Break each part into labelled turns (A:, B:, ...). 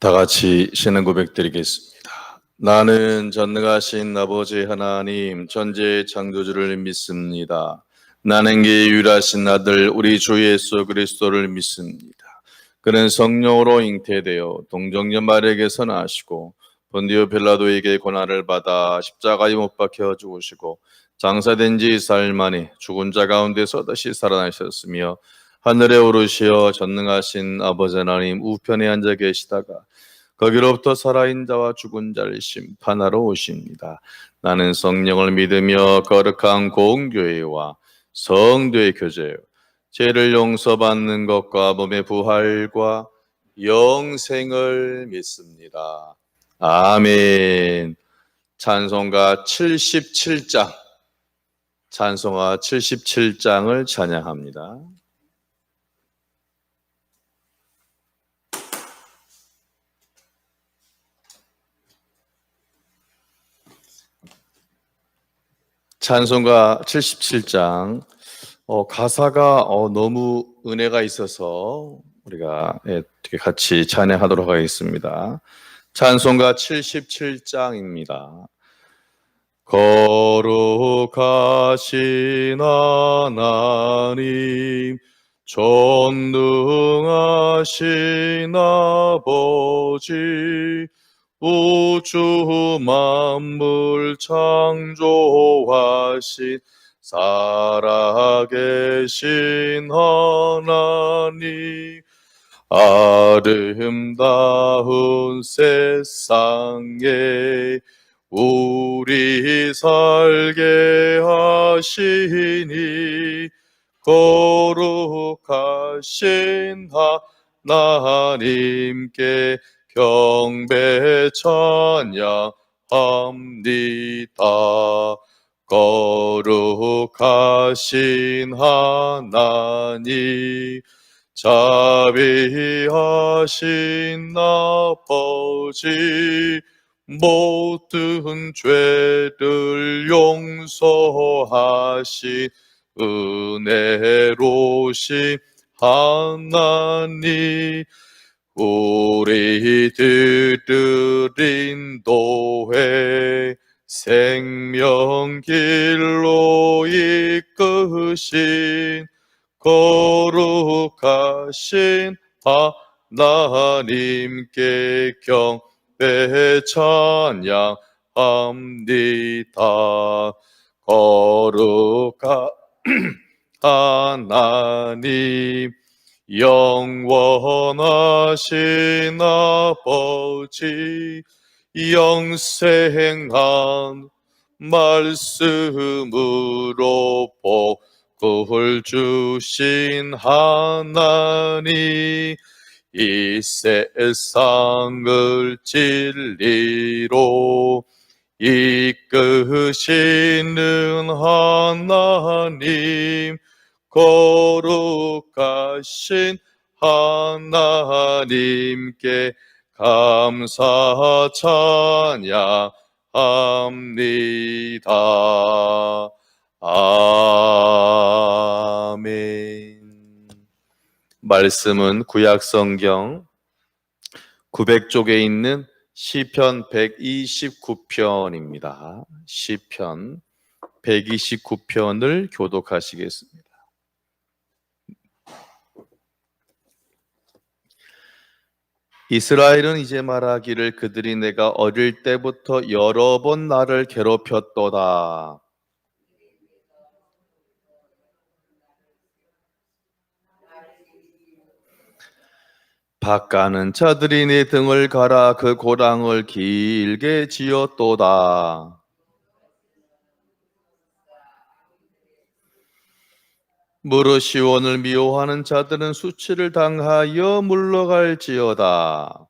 A: 다 같이 신앙 고백드리겠습니다. 나는 전능하신 아버지 하나님 전지의 창조주를 믿습니다. 나는 그 유일하신 아들 우리 주 예수 그리스도를 믿습니다. 그는 성령으로 잉태되어 동정녀 마리아에게서 나시고 본디오 빌라도에게 고난을 받아 십자가에 못 박혀 죽으시고 장사된 지 4일 만에 죽은 자 가운데서 다시 살아나셨으며 하늘에 오르시어 전능하신 아버지 하나님 우편에 앉아 계시다가 거기로부터 살아있는 자와 죽은 자를 심판하러 오십니다. 나는 성령을 믿으며 거룩한 공교회와 성도의 교제요 죄를 용서받는 것과 몸의 부활과 영생을 믿습니다. 아멘. 찬송가 77장 찬송가 77장을 찬양합니다. 찬송가 77장 가사가 너무 은혜가 있어서 우리가 같이 찬양하도록 하겠습니다. 찬송가 77장입니다. 거룩하신 하나님 전능하신 아버지 우주 만물 창조하신 살아계신 하나님 아름다운 세상에 우리 살게 하시니 거룩하신 하나님께 경배 찬양합니다. 거룩하신 하나님 자비하신 아버지 모든 죄를 용서하신 은혜로우신 하나님 우리들을 인도해 생명길로 이끄신 거룩하신 하나님께 경배 찬양합니다. 거룩한 하나님 영원하신 아버지 영생한 말씀으로 복을 주신 하나님 이 세상을 진리로 이끄시는 하나님 거룩하신 하나님께 감사 찬양합니다. 아멘. 말씀은 구약성경 900쪽에 있는 시편 129편입니다. 시편 129편을 교독하시겠습니다. 이스라엘은 이제 말하기를 그들이 내가 어릴 때부터 여러 번 나를 괴롭혔도다. 바까는 자들이 내 등을 갈아 그 고랑을 길게 지었도다. 무릇 시온을 미워하는 자들은 수치를 당하여 물러갈지어다.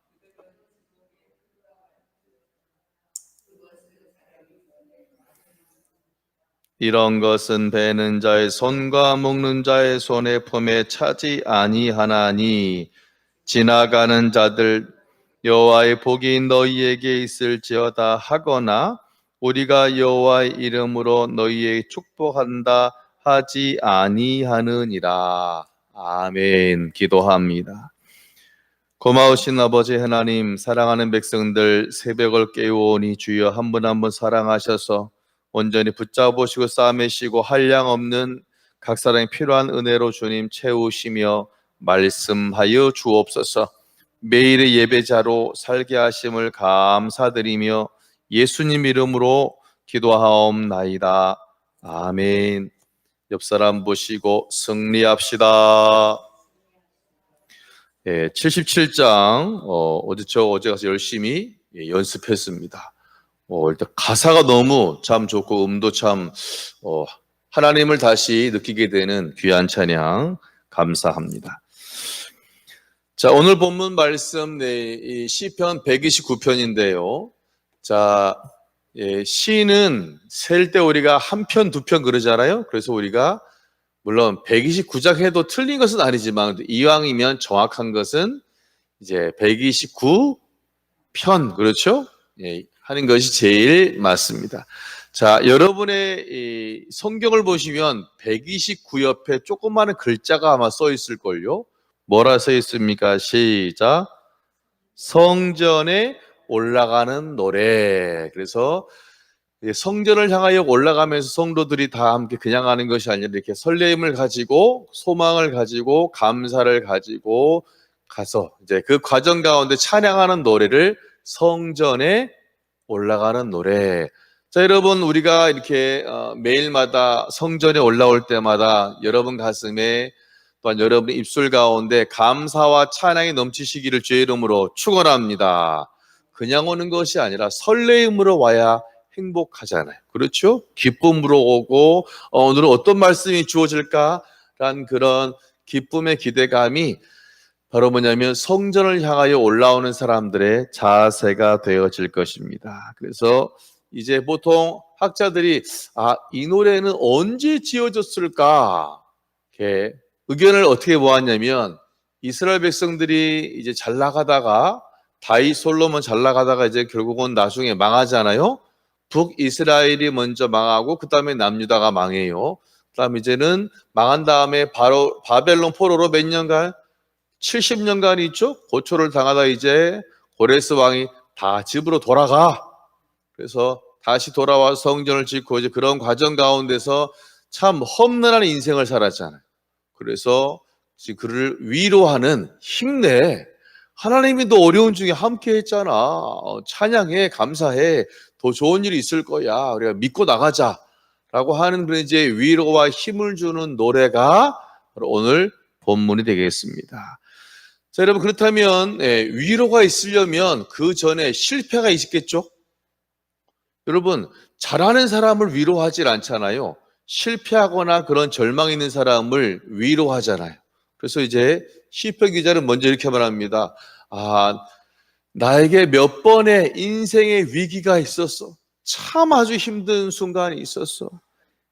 A: 이런 것은 베는 자의 손과 묶는 자의 손의 품에 차지 아니하나니 지나가는 자들 여호와의 복이 너희에게 있을지어다 하거나 우리가 여호와의 이름으로 너희에게 축복한다 하지 아니하느니라. 아멘. 기도합니다. 고마우신 아버지 하나님, 사랑하는 백성들 새벽을 깨우오니 주여 한 분 한 분 사랑하셔서 온전히 붙잡으시고 싸매시고 한량 없는 각 사람이 필요한 은혜로 주님 채우시며 말씀하여 주옵소서. 매일의 예배자로 살게 하심을 감사드리며 예수님 이름으로 기도하옵나이다. 아멘. 옆 사람 보시고 승리합시다. 77장 어제 가서 열심히 연습했습니다. 일단 가사가 너무 참 좋고 음도 참 하나님을 다시 느끼게 되는 귀한 찬양 감사합니다. 자, 오늘 본문 말씀 이 시편 129편인데요. 자, 시는 셀 때 우리가 한 편, 두 편 그러잖아요. 그래서 우리가 물론 129장 해도 틀린 것은 아니지만 이왕이면 정확한 것은 이제 129편 그렇죠? 하는 것이 제일 맞습니다. 자, 여러분의 이 성경을 보시면 129 옆에 조그마한 글자가 아마 써 있을걸요. 뭐라 써 있습니까? 시작. 성전에 올라가는 노래. 그래서 성전을 향하여 올라가면서 성도들이 다 함께 그냥 가는 것이 아니라 이렇게 설레임을 가지고 소망을 가지고 감사를 가지고 가서 이제 그 과정 가운데 찬양하는 노래를 성전에 올라가는 노래. 자, 여러분 우리가 이렇게 매일마다 성전에 올라올 때마다 여러분 가슴에 또한 여러분 입술 가운데 감사와 찬양이 넘치시기를 주의 이름으로 축원합니다. 그냥 오는 것이 아니라 설레임으로 와야 행복하잖아요. 그렇죠? 기쁨으로 오고 오늘은 어떤 말씀이 주어질까라는 그런 기쁨의 기대감이 바로 뭐냐면 성전을 향하여 올라오는 사람들의 자세가 되어질 것입니다. 그래서 이제 보통 학자들이 이 노래는 언제 지어졌을까? 이렇게 의견을 어떻게 모았냐면 이스라엘 백성들이 이제 잘 나가다가 다윗 솔로몬 잘 나가다가 이제 결국은 나중에 망하잖아요. 북이스라엘이 먼저 망하고 그 다음에 남유다가 망해요. 그 다음에 이제는 망한 다음에 바로 바벨론 포로로 몇 년간 70년간 있죠. 고초를 당하다 이제 고레스 왕이 다 집으로 돌아가. 그래서 다시 돌아와 성전을 짓고 이제 그런 과정 가운데서 참 험난한 인생을 살았잖아요. 그래서 그를 위로하는 힘내. 하나님이 너 어려운 중에 함께 했잖아. 찬양해, 감사해. 더 좋은 일이 있을 거야. 우리가 믿고 나가자라고 하는 그런 이제 위로와 힘을 주는 노래가 오늘 본문이 되겠습니다. 자, 여러분 그렇다면 위로가 있으려면 그 전에 실패가 있겠죠? 여러분 잘하는 사람을 위로하지 않잖아요. 실패하거나 그런 절망 있는 사람을 위로하잖아요. 그래서 이제 시편 기자는 먼저 이렇게 말합니다. 나에게 몇 번의 인생의 위기가 있었어. 참 아주 힘든 순간이 있었어.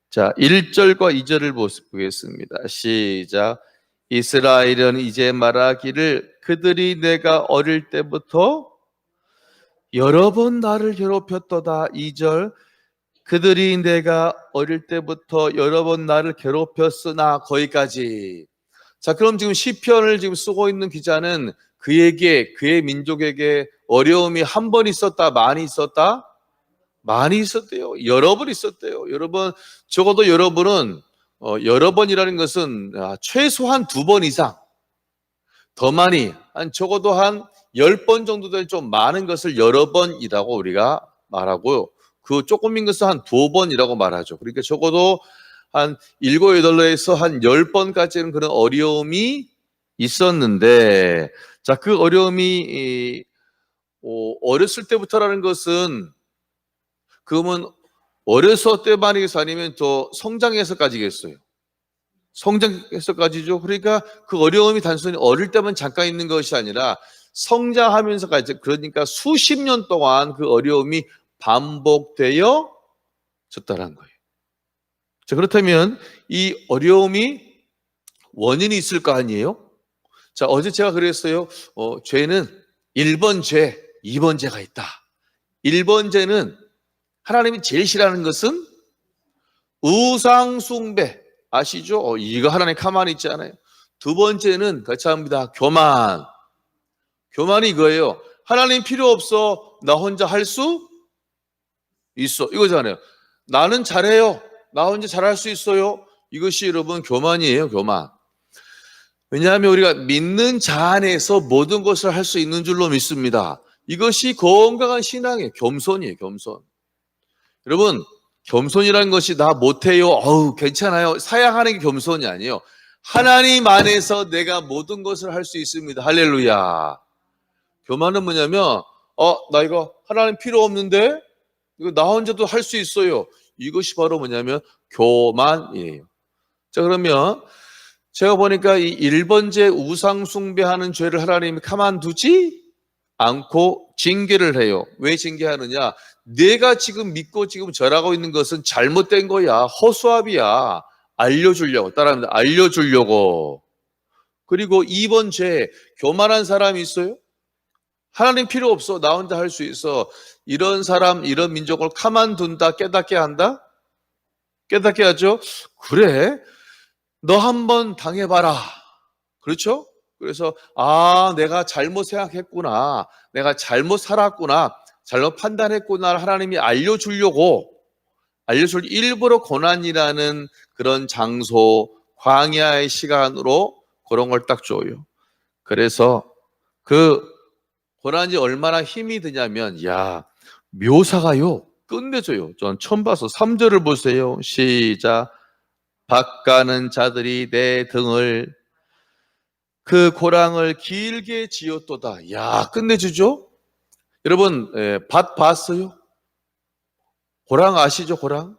A: 자, 1절과 2절을 보겠습니다. 시작. 이스라엘은 이제 말하기를 그들이 내가 어릴 때부터 여러 번 나를 괴롭혔도다. 2절. 그들이 내가 어릴 때부터 여러 번 나를 괴롭혔으나 거기까지. 자, 그럼 지금 시편을 지금 쓰고 있는 기자는 그에게, 그의 민족에게 어려움이 한 번 있었다, 많이 있었다? 많이 있었대요. 여러 번 있었대요. 여러분, 적어도 여러분은 여러 번이라는 것은 최소한 2번 이상, 더 많이, 적어도 한 10번 정도 되는 좀 많은 것을 여러 번이라고 우리가 말하고요. 그 조금인 것은 한 2번이라고 말하죠. 그러니까 적어도 한 7, 8에서 한 10번까지는 그런 어려움이 있었는데, 자, 그 어려움이 어렸을 때부터라는 것은 그러면 어렸을 때만이겠어 아니면 또 성장해서까지겠어요? 성장해서까지죠. 그러니까 그 어려움이 단순히 어릴 때만 잠깐 있는 것이 아니라 성장하면서까지, 그러니까 수십 년 동안 그 어려움이 반복되어 졌다는 거예요. 자, 그렇다면 이 어려움이 원인이 있을 거 아니에요? 자, 어제 제가 그랬어요. 죄는 1번 죄, 2번 죄가 있다. 1번 죄는 하나님이 제일 싫어하는 것은 우상 숭배. 아시죠? 이거 하나님 가만히 있지 않아요. 2번째는 같이 합니다. 교만. 교만이 이거예요. 하나님 필요 없어. 나 혼자 할 수 있어. 이거잖아요. 나는 잘해요. 나 혼자 잘할 수 있어요. 이것이 여러분 교만이에요, 교만. 왜냐하면 우리가 믿는 자 안에서 모든 것을 할 수 있는 줄로 믿습니다. 이것이 건강한 신앙이에요. 겸손이에요, 겸손. 여러분, 겸손이라는 것이 나 못해요. 괜찮아요. 사양하는 게 겸손이 아니에요. 하나님 안에서 내가 모든 것을 할 수 있습니다. 할렐루야. 교만은 뭐냐면, 나 이거 하나님 필요 없는데? 이거 나 혼자도 할 수 있어요. 이것이 바로 뭐냐면 교만이에요. 자, 그러면 제가 보니까 이 1번째 우상 숭배하는 죄를 하나님이 가만두지 않고 징계를 해요. 왜 징계하느냐? 내가 지금 믿고 지금 절하고 있는 것은 잘못된 거야. 허수아비야. 알려주려고. 따라합니다. 알려주려고. 그리고 2번 죄, 교만한 사람이 있어요? 하나님 필요 없어. 나 혼자 할 수 있어. 이런 사람, 이런 민족을 가만둔다, 깨닫게 한다? 깨닫게 하죠? 그래? 너 한번 당해봐라. 그렇죠? 그래서 내가 잘못 생각했구나. 내가 잘못 살았구나. 잘못 판단했구나. 하나님이 알려주려고 일부러 고난이라는 그런 장소, 광야의 시간으로 그런 걸 딱 줘요. 그래서 그 고난이 얼마나 힘이 드냐면 묘사가요 끝내줘요. 전 처음 봐서 3절을 보세요. 시작. 밭가는 자들이 내 등을 그 고랑을 길게 지었도다. 끝내주죠? 여러분, 밭 봤어요? 고랑 아시죠? 고랑?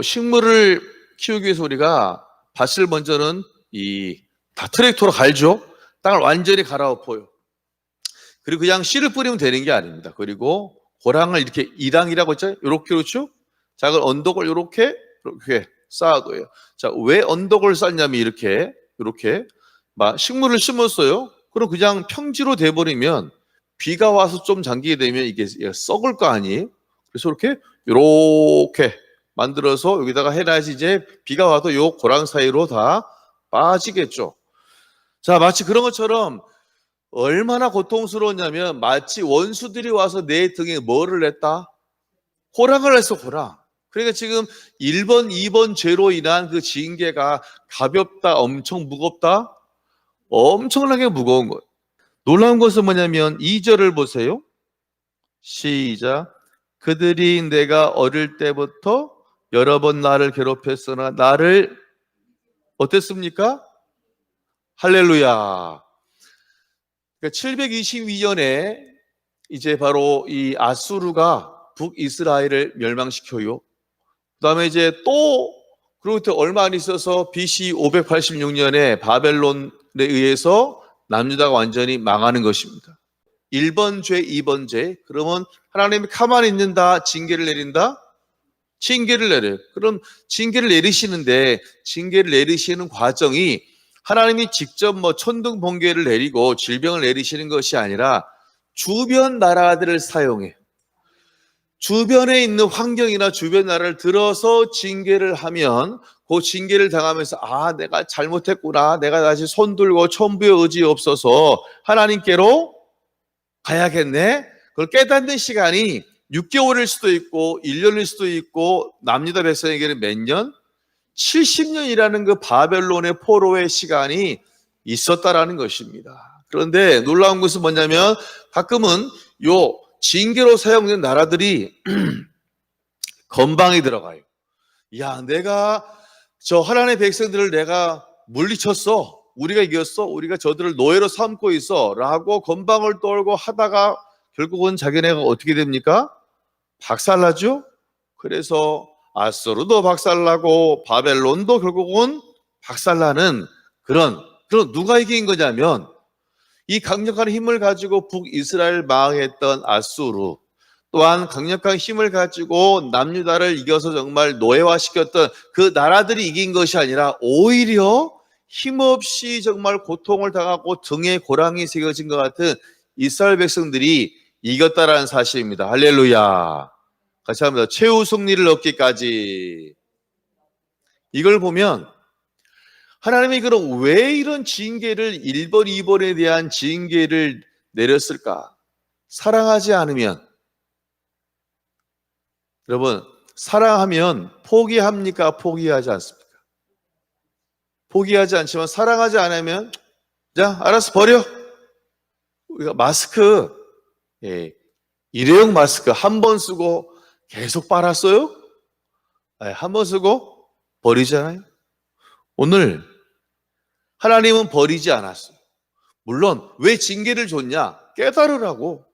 A: 식물을 키우기 위해서 우리가 밭을 먼저는 다 트랙터로 갈죠? 땅을 완전히 갈아엎어요. 그리고 그냥 씨를 뿌리면 되는 게 아닙니다. 그리고 고랑을 이렇게 이랑이라고 했죠? 이렇게 그렇죠? 작은 언덕을 이렇게 쌓아둬요. 자, 왜 언덕을 쌓냐면 이렇게 막 식물을 심었어요. 그럼 그냥 평지로 돼버리면 비가 와서 좀 잠기게 되면 이게 썩을 거 아니에요? 그래서 이렇게 만들어서 여기다가 해놔야지 이제 비가 와도 요 고랑 사이로 다 빠지겠죠. 자, 마치 그런 것처럼 얼마나 고통스러웠냐면 마치 원수들이 와서 내 등에 뭐를 냈다? 호랑을 했어, 호랑. 그러니까 지금 1번, 2번 죄로 인한 그 징계가 가볍다, 엄청 무겁다? 엄청나게 무거운 거예요. 놀라운 것은 뭐냐면 2절을 보세요. 시작. 그들이 내가 어릴 때부터 여러 번 나를 괴롭혔으나 나를 어땠습니까? 할렐루야. 722년에 이제 바로 이 아수르가 북이스라엘을 멸망시켜요. 그 다음에 이제 그로부터 얼마 안 있어서 BC 586년에 바벨론에 의해서 남유다가 완전히 망하는 것입니다. 1번 죄, 2번 죄. 그러면 하나님이 가만히 있는다, 징계를 내린다? 징계를 내려요. 그럼 징계를 내리시는데 징계를 내리시는 과정이 하나님이 직접 천둥 번개를 내리고 질병을 내리시는 것이 아니라 주변 나라들을 사용해. 주변에 있는 환경이나 주변 나라를 들어서 징계를 하면 그 징계를 당하면서 내가 잘못했구나. 내가 다시 손 들고 천부의 의지 없어서 하나님께로 가야겠네. 그걸 깨닫는 시간이 6개월일 수도 있고 1년일 수도 있고 남유다 백성에게는 몇 년? 70년이라는 그 바벨론의 포로의 시간이 있었다라는 것입니다. 그런데 놀라운 것은 뭐냐면 가끔은 요 징계로 사용된 나라들이 건방이 들어가요. 내가 저 하나님의 백성들을 내가 물리쳤어. 우리가 이겼어. 우리가 저들을 노예로 삼고 있어. 라고 건방을 떨고 하다가 결국은 자기네가 어떻게 됩니까? 박살나죠? 그래서 아수르도 박살나고 바벨론도 결국은 박살나는 그런 누가 이긴 거냐면 이 강력한 힘을 가지고 북이스라엘 망했던 아수르, 또한 강력한 힘을 가지고 남유다를 이겨서 정말 노예화시켰던 그 나라들이 이긴 것이 아니라 오히려 힘없이 정말 고통을 당하고 등에 고랑이 새겨진 것 같은 이스라엘 백성들이 이겼다라는 사실입니다. 할렐루야. 같이 합니다. 최후 승리를 얻기까지. 이걸 보면 하나님이 그럼 왜 이런 징계를 1번, 2번에 대한 징계를 내렸을까? 사랑하지 않으면, 여러분, 사랑하면 포기합니까? 포기하지 않습니까? 포기하지 않지만 사랑하지 않으면 자, 알아서 버려. 우리가 마스크, 일회용 마스크 한 번 쓰고 계속 빨았어요? 한 번 쓰고 버리잖아요. 오늘 하나님은 버리지 않았어요. 물론 왜 징계를 줬냐? 깨달으라고,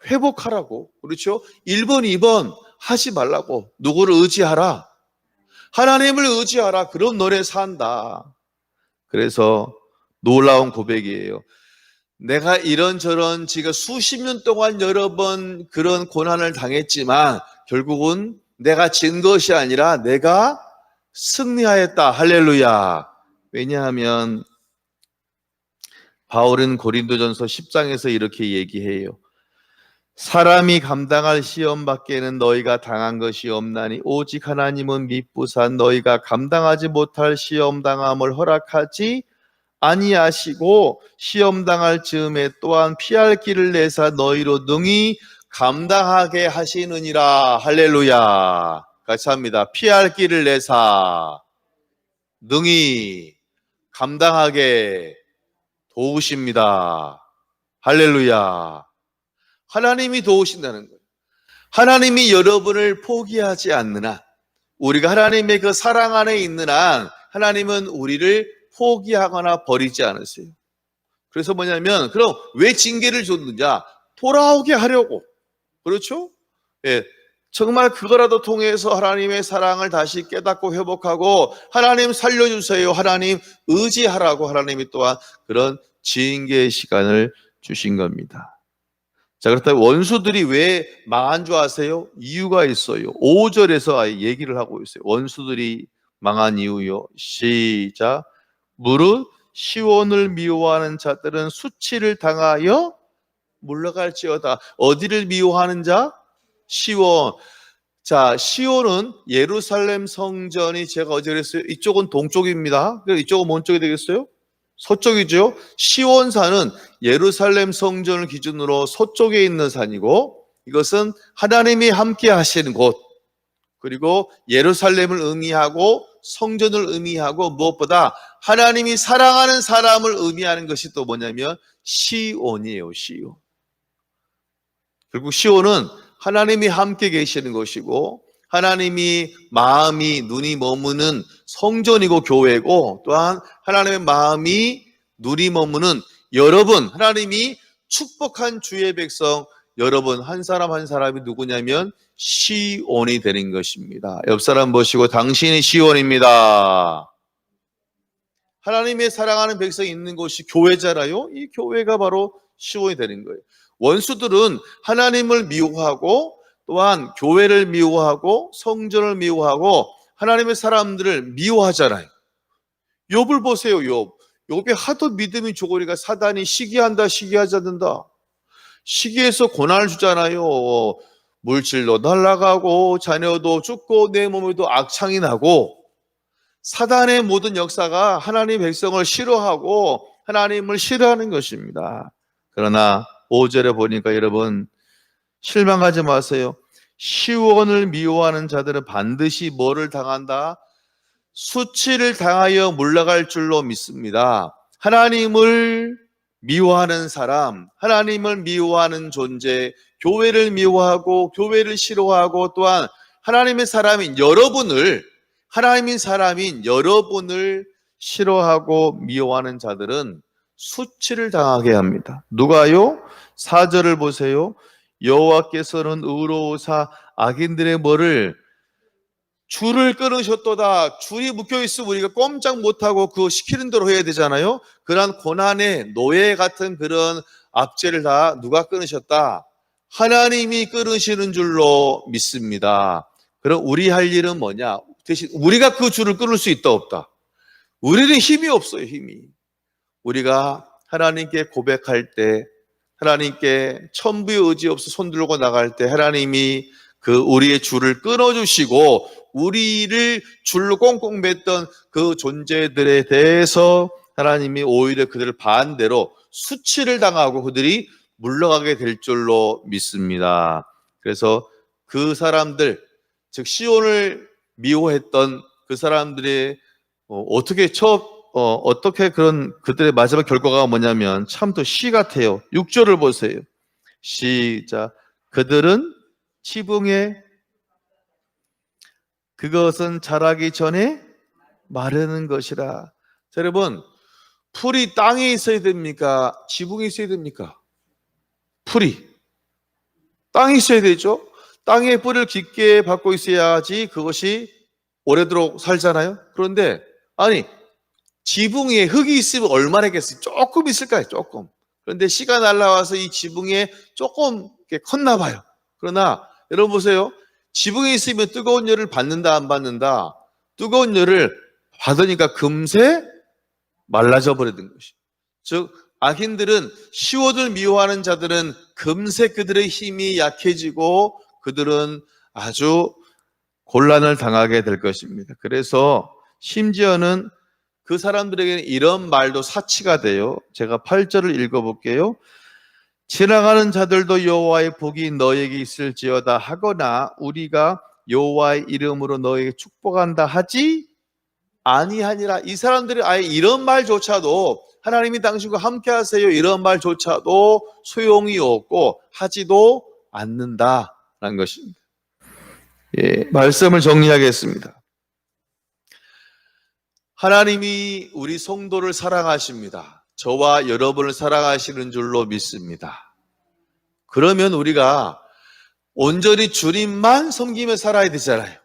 A: 회복하라고. 그렇죠? 1번, 2번 하지 말라고. 누구를 의지하라? 하나님을 의지하라. 그런 노래 산다. 그래서 놀라운 고백이에요. 내가 이런저런 지금 수십 년 동안 여러 번 그런 고난을 당했지만 결국은 내가 진 것이 아니라 내가 승리하였다. 할렐루야. 왜냐하면 바울은 고린도전서 10장에서 이렇게 얘기해요. 사람이 감당할 시험 밖에는 너희가 당한 것이 없나니 오직 하나님은 미쁘사 너희가 감당하지 못할 시험 당함을 허락하지 아니하시고 시험 당할 즈음에 또한 피할 길을 내사 너희로 능히 감당하게 하시느니라. 할렐루야. 같이 합니다. 피할 길을 내사 능히 감당하게 도우십니다. 할렐루야. 하나님이 도우신다는 거예요. 하나님이 여러분을 포기하지 않는 한, 우리가 하나님의 그 사랑 안에 있는 한 하나님은 우리를 포기하거나 버리지 않으세요. 그래서 뭐냐면 그럼 왜 징계를 줬느냐? 돌아오게 하려고. 그렇죠? 정말 그거라도 통해서 하나님의 사랑을 다시 깨닫고 회복하고 하나님 살려주세요. 하나님 의지하라고 하나님이 또한 그런 징계의 시간을 주신 겁니다. 자, 그렇다면 원수들이 왜 망한 줄 아세요? 이유가 있어요. 5절에서 아예 얘기를 하고 있어요. 원수들이 망한 이유요. 시작. 무릇 시온을 미워하는 자들은 수치를 당하여 물러갈지어다. 어디를 미워하는 자? 시온. 자, 시온은 예루살렘 성전이 제가 어제 그랬어요. 이쪽은 동쪽입니다. 이쪽은 뭔 쪽이 되겠어요? 서쪽이죠. 시온산은 예루살렘 성전을 기준으로 서쪽에 있는 산이고 이것은 하나님이 함께 하시는 곳, 그리고 예루살렘을 의미하고 성전을 의미하고 무엇보다 하나님이 사랑하는 사람을 의미하는 것이 또 뭐냐면 시온이에요. 시온. 결국 시온은 하나님이 함께 계시는 것이고 하나님이 마음이 눈이 머무는 성전이고 교회고 또한 하나님의 마음이 눈이 머무는 여러분, 하나님이 축복한 주의 백성 여러분 한 사람 한 사람이 누구냐면 시온이 되는 것입니다. 옆 사람 보시고 당신이 시온입니다. 하나님의 사랑하는 백성이 있는 곳이 교회잖아요. 이 교회가 바로 시온이 되는 거예요. 원수들은 하나님을 미워하고 또한 교회를 미워하고 성전을 미워하고 하나님의 사람들을 미워하잖아요. 욥을 보세요. 욥이 하도 믿음이 좋으니까 사단이 시기한다 시기하지 않는다. 시기해서 고난을 주잖아요. 물질도 날아가고 자녀도 죽고 내 몸에도 악창이 나고 사단의 모든 역사가 하나님 백성을 싫어하고 하나님을 싫어하는 것입니다. 그러나 5절에 보니까 여러분 실망하지 마세요. 시온을 미워하는 자들은 반드시 뭐를 당한다? 수치를 당하여 물러갈 줄로 믿습니다. 하나님을 미워하는 사람, 하나님을 미워하는 존재, 교회를 미워하고 교회를 싫어하고 또한 하나님의 사람인 여러분을, 하나님의 사람인 여러분을 싫어하고 미워하는 자들은 수치를 당하게 합니다. 누가요? 4절을 보세요. 여호와께서는 의로우사 악인들의 뭐를 줄을 끊으셨도다. 줄이 묶여있으면 우리가 꼼짝 못하고 그거 시키는 대로 해야 되잖아요. 그러한 고난의 노예 같은 그런 압제를 다 누가 끊으셨다? 하나님이 끊으시는 줄로 믿습니다. 그럼 우리 할 일은 뭐냐? 대신 우리가 그 줄을 끊을 수 있다 없다? 우리는 힘이 없어요. 힘이. 우리가 하나님께 고백할 때 하나님께 천부의 의지 없어 손 들고 나갈 때 하나님이 그 우리의 줄을 끊어주시고 우리를 줄로 꽁꽁 맸던 그 존재들에 대해서 하나님이 오히려 그들을 반대로 수치를 당하고 그들이 물러가게 될 줄로 믿습니다. 그래서 그 사람들, 즉 시온을 미워했던 그 사람들의 어떻게 그런 그들의 마지막 결과가 뭐냐면 참 또 시 같아요. 6절을 보세요. 시작. 그들은 지붕에 그것은 자라기 전에 마르는 것이라. 자, 여러분, 풀이 땅에 있어야 됩니까? 지붕에 있어야 됩니까? 풀이 땅에 있어야 되죠. 땅에 뿌리를 깊게 받고 있어야지 그것이 오래도록 살잖아요. 그런데 아니, 지붕 위에 흙이 있으면 얼마나 겠어요? 조금 있을까요? 조금. 그런데 씨가 날라와서 이 지붕에 조금 컸나 봐요. 그러나 여러분 보세요. 지붕에 있으면 뜨거운 열을 받는다 안 받는다? 뜨거운 열을 받으니까 금세 말라져 버리는 것이. 즉 악인들은 시온을 미워하는 자들은 금세 그들의 힘이 약해지고 그들은 아주 곤란을 당하게 될 것입니다. 그래서 심지어는 그 사람들에게는 이런 말도 사치가 돼요. 제가 8절을 읽어볼게요. 지나가는 자들도 여호와의 복이 너에게 있을지어다 하거나 우리가 여호와의 이름으로 너에게 축복한다 하지 아니하니라. 이 사람들이 아예 이런 말조차도 하나님이 당신과 함께 하세요 이런 말조차도 소용이 없고 하지도 않는다라는 것입니다. 말씀을 정리하겠습니다. 하나님이 우리 성도를 사랑하십니다. 저와 여러분을 사랑하시는 줄로 믿습니다. 그러면 우리가 온전히 주님만 섬기며 살아야 되잖아요.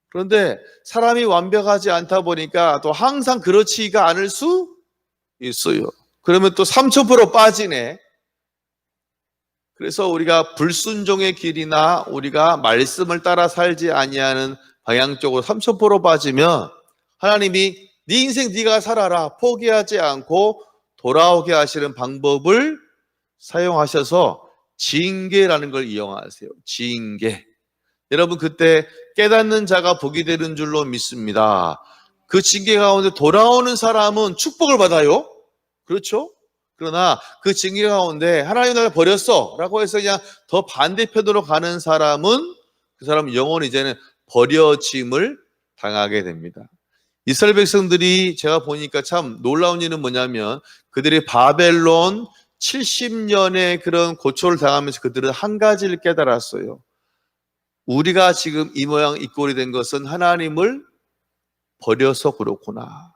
A: 그런데 사람이 완벽하지 않다 보니까 또 항상 그렇지가 않을 수 있어요. 그러면 또 3000% 빠지네. 그래서 우리가 불순종의 길이나 우리가 말씀을 따라 살지 아니하는 방향 쪽으로 3000% 빠지면 하나님이 네 인생 네가 살아라 포기하지 않고 돌아오게 하시는 방법을 사용하셔서 징계라는 걸 이용하세요. 징계. 여러분 그때 깨닫는 자가 복이 되는 줄로 믿습니다. 그 징계 가운데 돌아오는 사람은 축복을 받아요. 그렇죠? 그러나 그 징계 가운데 하나님 나를 버렸어 라고 해서 그냥 더 반대편으로 가는 사람은 그 사람은 영원히 이제는 버려짐을 당하게 됩니다. 이스라엘 백성들이 제가 보니까 참 놀라운 일은 뭐냐면 그들이 바벨론 70년의 그런 고초를 당하면서 그들은 한 가지를 깨달았어요. 우리가 지금 이 모양 이 꼴이 된 것은 하나님을 버려서 그렇구나.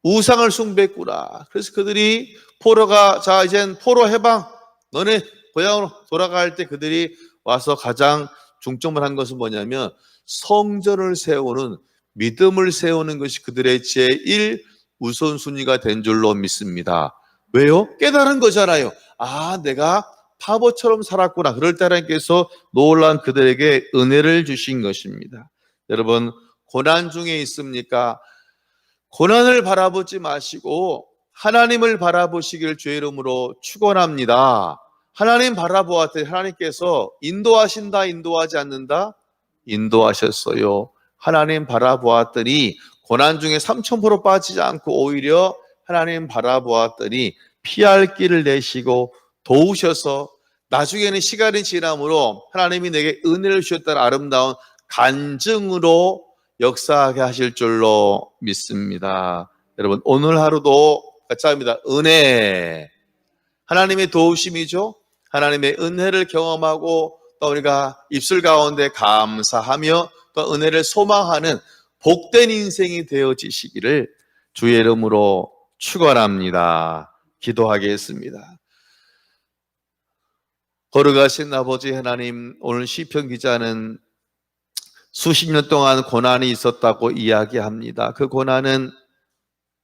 A: 우상을 숭배했구나. 그래서 그들이 포로가 자 이젠 포로 해방 너네 고향으로 돌아갈 때 그들이 와서 가장 중점을 한 것은 뭐냐면 성전을 세우는 믿음을 세우는 것이 그들의 제1 우선순위가 된 줄로 믿습니다. 왜요? 깨달은 거잖아요. 아 내가 바보처럼 살았구나. 그럴 때 하나님께서 놀란 그들에게 은혜를 주신 것입니다. 여러분 고난 중에 있습니까? 고난을 바라보지 마시고 하나님을 바라보시길 주의 이름으로 축원합니다. 하나님 바라보았더니 하나님께서 인도하신다 인도하지 않는다? 인도하셨어요. 하나님 바라보았더니 고난 중에 3000% 빠지지 않고 오히려 하나님 바라보았더니 피할 길을 내시고 도우셔서 나중에는 시간이 지남으로 하나님이 내게 은혜를 주셨다는 아름다운 간증으로 역사하게 하실 줄로 믿습니다. 여러분 오늘 하루도 같이 합니다. 은혜 하나님의 도우심이죠. 하나님의 은혜를 경험하고 또 우리가 입술 가운데 감사하며 또 은혜를 소망하는 복된 인생이 되어지시기를 주의 이름으로 축원합니다. 기도하겠습니다. 거룩하신 아버지 하나님, 오늘 시편 기자는 수십 년 동안 고난이 있었다고 이야기합니다. 그 고난은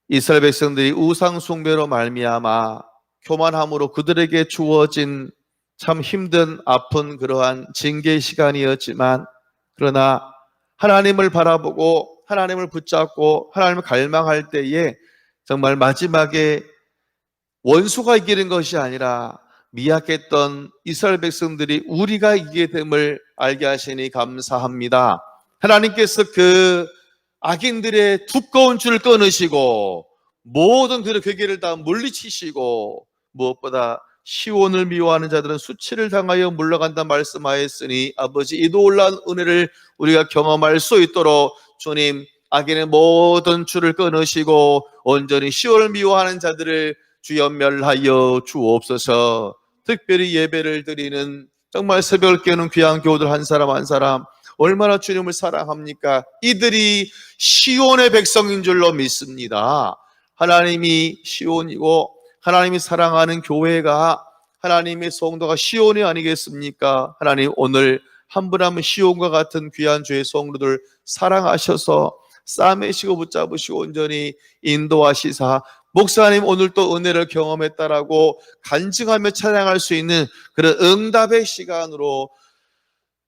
A: 이스라엘 백성들이 우상 숭배로 말미암아 교만함으로 그들에게 주어진 참 힘든 아픈 그러한 징계 시간이었지만 그러나 하나님을 바라보고 하나님을 붙잡고 하나님을 갈망할 때에 정말 마지막에 원수가 이기는 것이 아니라 미약했던 이스라엘 백성들이 우리가 이기게 됨을 알게 하시니 감사합니다. 하나님께서 그 악인들의 두꺼운 줄을 끊으시고 모든 그들의 괴계를 다 물리치시고 무엇보다 시온을 미워하는 자들은 수치를 당하여 물러간다 말씀하였으니 아버지 이 놀라운 은혜를 우리가 경험할 수 있도록 주님 악인의 모든 줄을 끊으시고 온전히 시온을 미워하는 자들을 주여 멸하여 주옵소서. 특별히 예배를 드리는 정말 새벽을 깨우는 귀한 교우들 한 사람 한 사람 얼마나 주님을 사랑합니까? 이들이 시온의 백성인 줄로 믿습니다. 하나님이 시온이고 하나님이 사랑하는 교회가 하나님의 성도가 시온이 아니겠습니까? 하나님 오늘 한 분 한 분 시온과 같은 귀한 주의 성도들 사랑하셔서 싸매시고 붙잡으시고 온전히 인도하시사 목사님 오늘 또 은혜를 경험했다라고 간증하며 찬양할 수 있는 그런 응답의 시간으로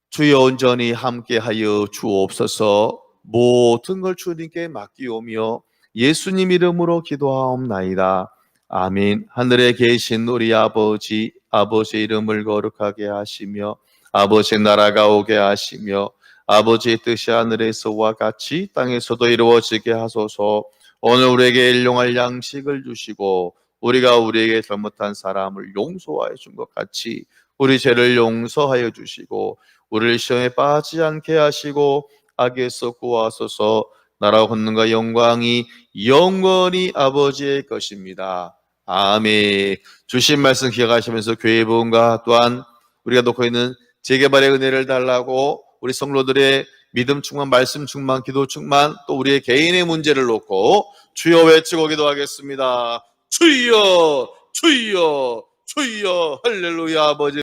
A: 주여 온전히 함께하여 주옵소서. 모든 걸 주님께 맡기오며 예수님 이름으로 기도하옵나이다. 아멘. 하늘에 계신 우리 아버지, 아버지의 이름을 거룩하게 하시며 아버지의 나라가 오게 하시며 아버지의 뜻이 하늘에서와 같이 땅에서도 이루어지게 하소서. 오늘 우리에게 일용할 양식을 주시고 우리가 우리에게 잘못한 사람을 용서하여 준 것 같이 우리 죄를 용서하여 주시고 우리를 시험에 빠지지 않게 하시고 악에서 구하소서. 나라와 권능과 영광이 영원히 아버지의 것입니다. 아멘. 주신 말씀 기억하시면서 교회 부흥과 또한 우리가 놓고 있는 재개발의 은혜를 달라고 우리 성도들의 믿음 충만, 말씀 충만, 기도 충만, 또 우리의 개인의 문제를 놓고 주여 외치고 기도하겠습니다. 주여, 주여, 주여, 할렐루야. 아버지